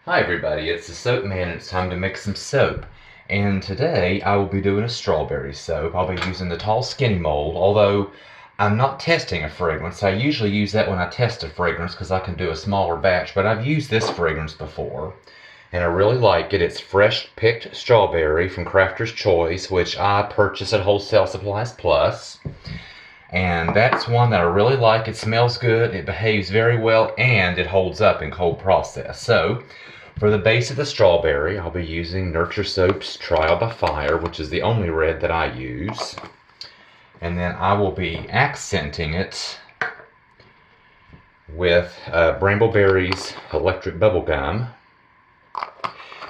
Hi everybody, it's the Soap Man and it's time to mix some soap. And today I will be doing a strawberry soap. I'll be using the tall skinny mold, although I'm not testing a fragrance. I usually use that when I test a fragrance because I can do a smaller batch, but I've used this fragrance before. And I really like it. It's fresh picked strawberry from Crafter's Choice, which I purchased at Wholesale Supplies Plus. And that's one that I really like. It smells good, it behaves very well, and it holds up in cold process. So, for the base of the strawberry, I'll be using Nurture Soap's Trial by Fire, which is the only red that I use. And then I will be accenting it with Brambleberry's Electric Bubblegum.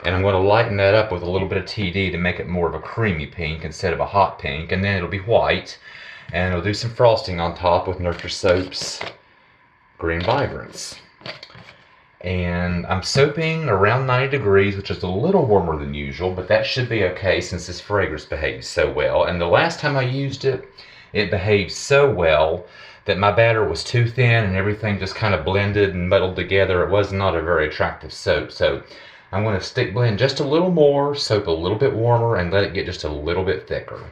And I'm going to lighten that up with a little bit of TD to make it more of a creamy pink instead of a hot pink. And then it'll be white. And it'll do some frosting on top with Nurture Soap's Green Vibrance. And I'm soaping around 90 degrees, which is a little warmer than usual, but that should be okay since this fragrance behaves so well. And the last time I used it, it behaved so well that my batter was too thin and everything just kind of blended and muddled together. It was not a very attractive soap. So I'm going to stick blend just a little more, soap a little bit warmer, and let it get just a little bit thicker.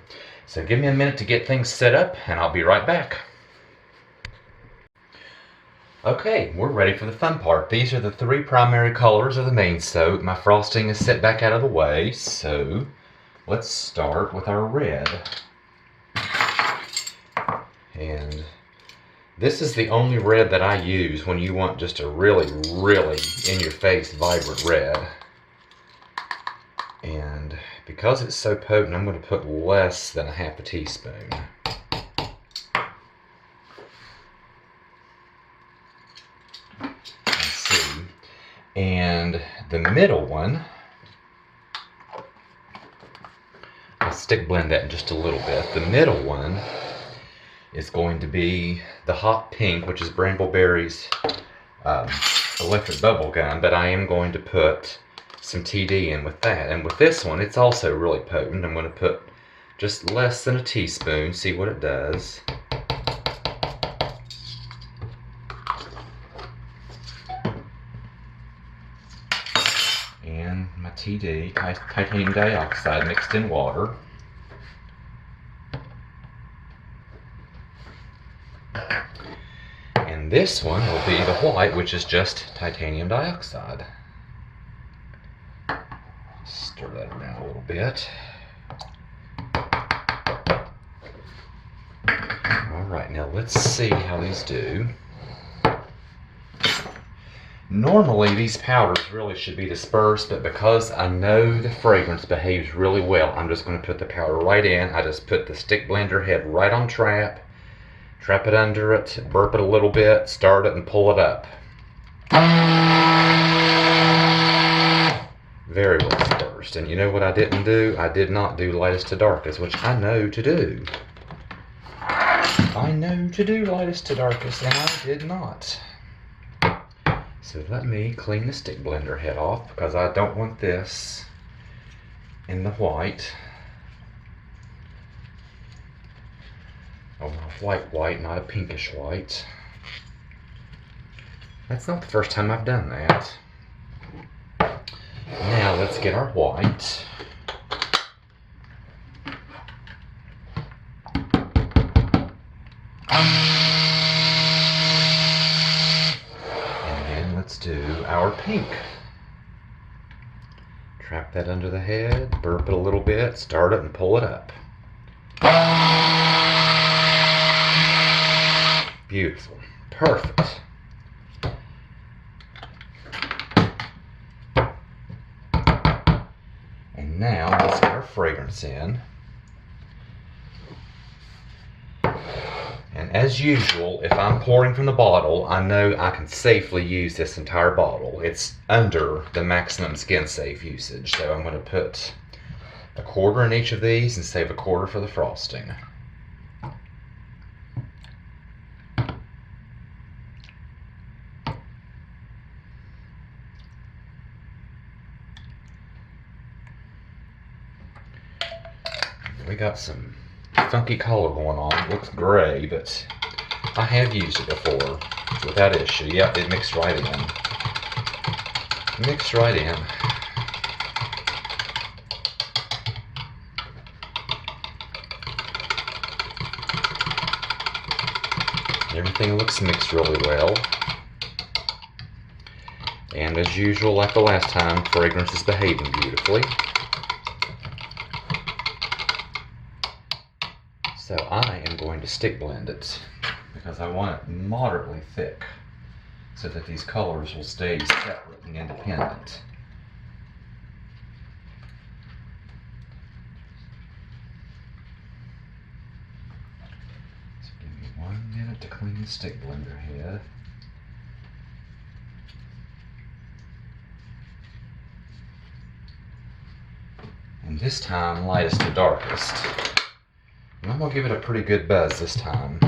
So give me a minute to get things set up, and I'll be right back. Okay, we're ready for the fun part. These are the three primary colors of the main soap. My frosting is set back out of the way, so let's start with our red. And this is the only red that I use when you want just a really, really in-your-face, vibrant red. And because it's so potent, I'm going to put less than a half a teaspoon. Let's see. And the middle one, I'll stick blend that in just a little bit. The middle one is going to be the hot pink, which is Brambleberry's Electric Bubblegum, but I am going to put some TD in with that. And with this one, it's also really potent. I'm going to put just less than a teaspoon, see what it does. And my TD, titanium dioxide mixed in water. And this one will be the white, which is just titanium dioxide. Stir that around a little bit. Alright, now let's see how these do. Normally these powders really should be dispersed, but because I know the fragrance behaves really well, I'm just going to put the powder right in. I just put the stick blender head right on trap it under it, burp it a little bit, start it and pull it up. Very well dispersed. And you know what I didn't do? I did not do lightest to darkest, which I know to do. I know to do lightest to darkest, and I did not. So let me clean the stick blender head off because I don't want this in the white. Oh, a white, not a pinkish white. That's not the first time I've done that. Now let's get our white. And then let's do our pink. Trap that under the head, burp it a little bit, start it and pull it up. Beautiful. Perfect. And now let's get our fragrance in. And as usual, if I'm pouring from the bottle, I know I can safely use this entire bottle. It's under the maximum skin safe usage. So I'm going to put a quarter in each of these and save a quarter for the frosting. We got some funky color going on. It looks gray, but I have used it before without issue. Yep, it mixed right in. mix right in. Everything looks mixed really well. And as usual, like the last time, fragrance is behaving beautifully. So I am going to stick blend it because I want it moderately thick so that these colors will stay separate and independent. So give me 1 minute to clean the stick blender head. And this time, lightest to darkest. And I'm going to give it a pretty good buzz this time.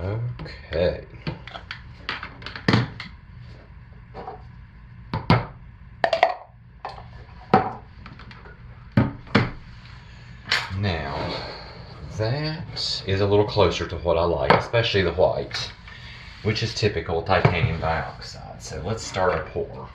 Okay. Now, that is a little closer to what I like, especially the white, which is typical titanium dioxide. So let's start a pour.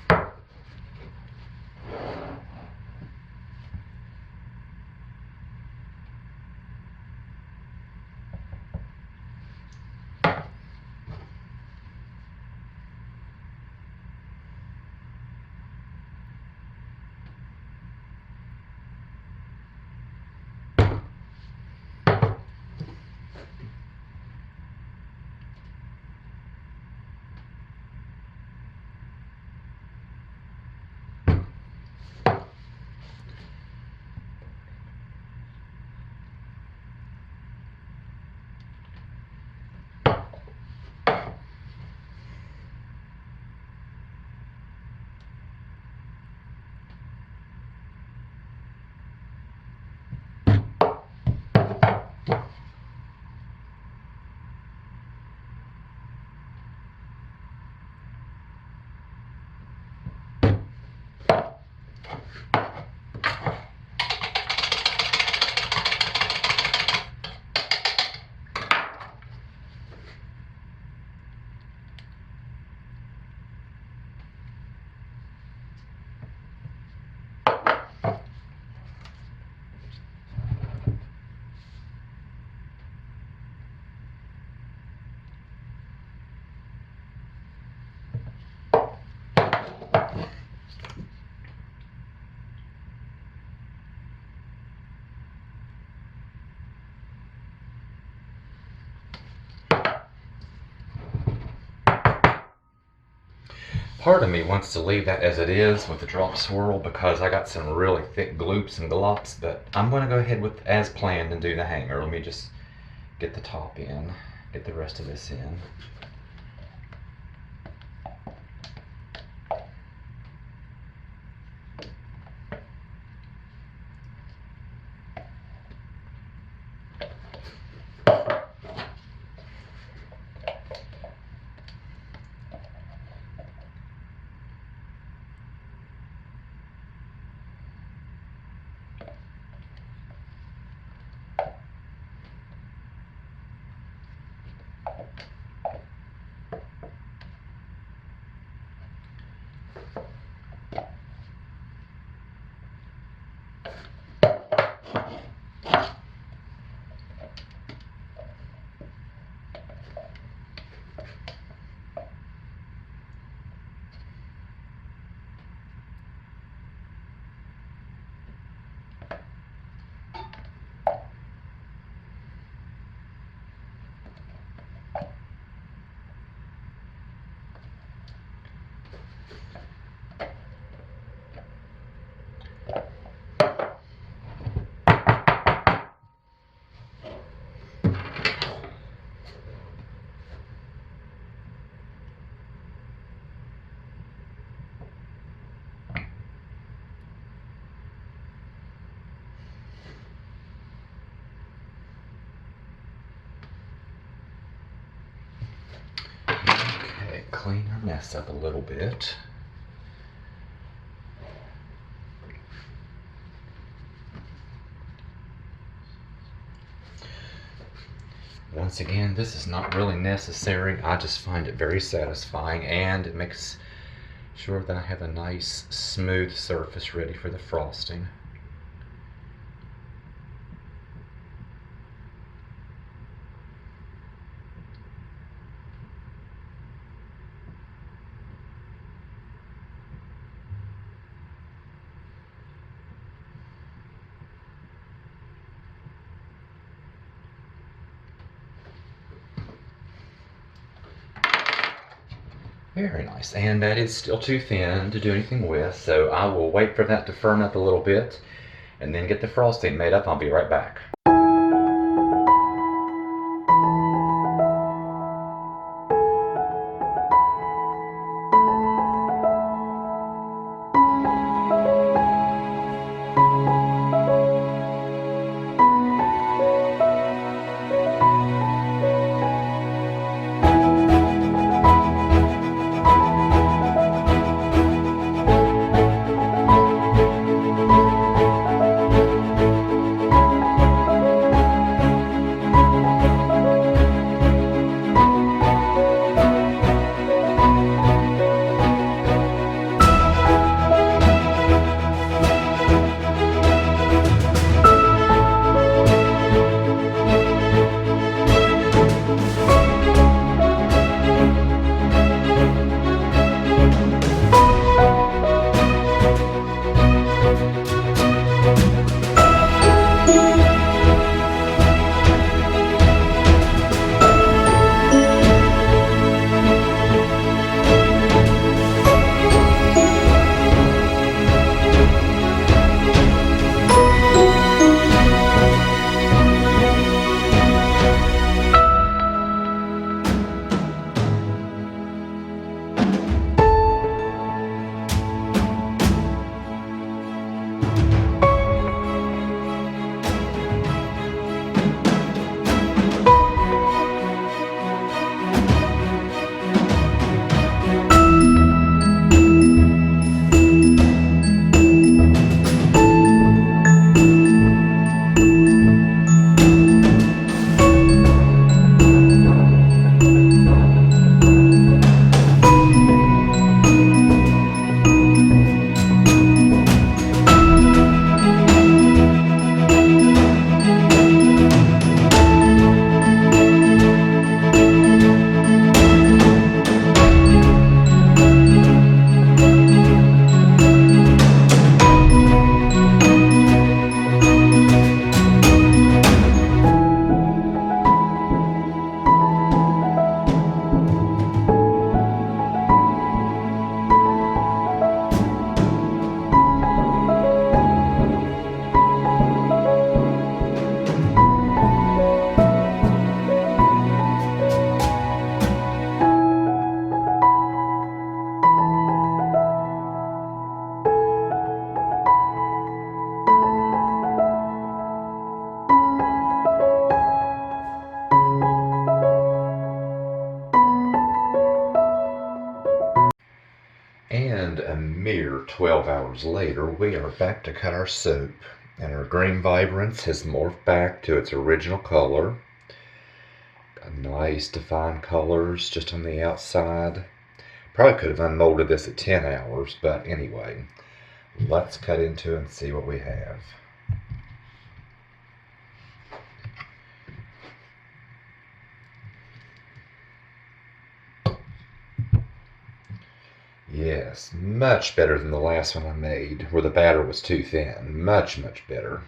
Part of me wants to leave that as it is with the drop swirl because I got some really thick gloops and glops, but I'm going to go ahead with as planned and do the hanger. Let me just get the top in, get the rest of this in. clean our mess up a little bit. Once again, this is not really necessary. I just find it very satisfying, and it makes sure that I have a nice smooth surface ready for the frosting. Very nice, and that is still too thin to do anything with, so I will wait for that to firm up a little bit and then get the frosting made up. I'll be right back. And a mere 12 hours later, we are back to cut our soap, and our green vibrance has morphed back to its original color. Got nice defined colors just on the outside. Probably could have unmolded this at 10 hours, but anyway, let's cut into it and see what we have. Yes, much better than the last one I made, where the batter was too thin. Much, much better.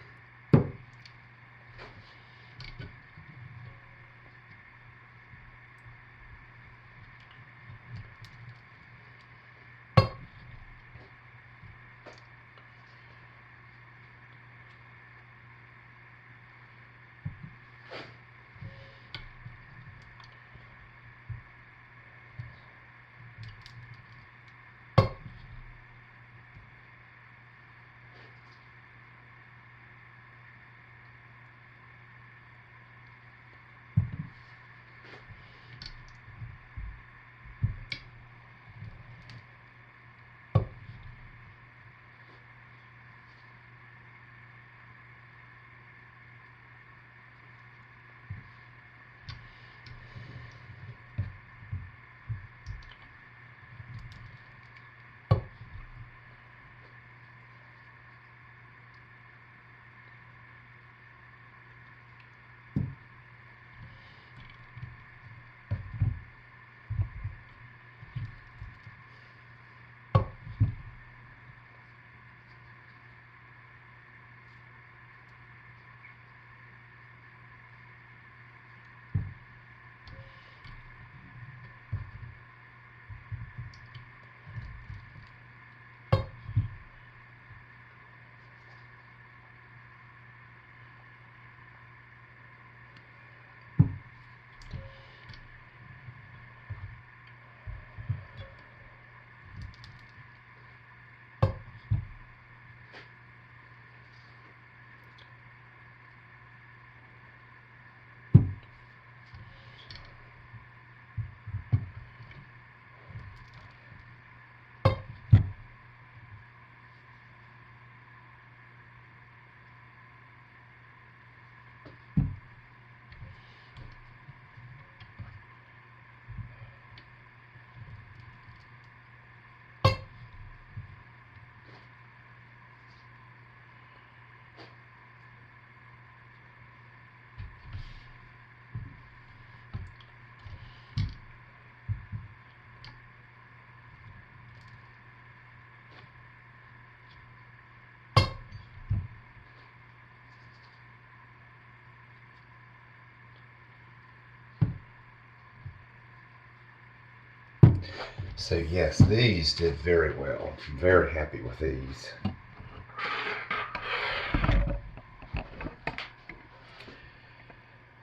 So yes, these did very well. I'm very happy with these.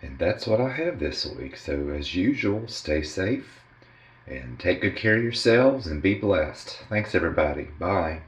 And that's what I have this week. So as usual, stay safe and take good care of yourselves and be blessed. Thanks everybody. Bye.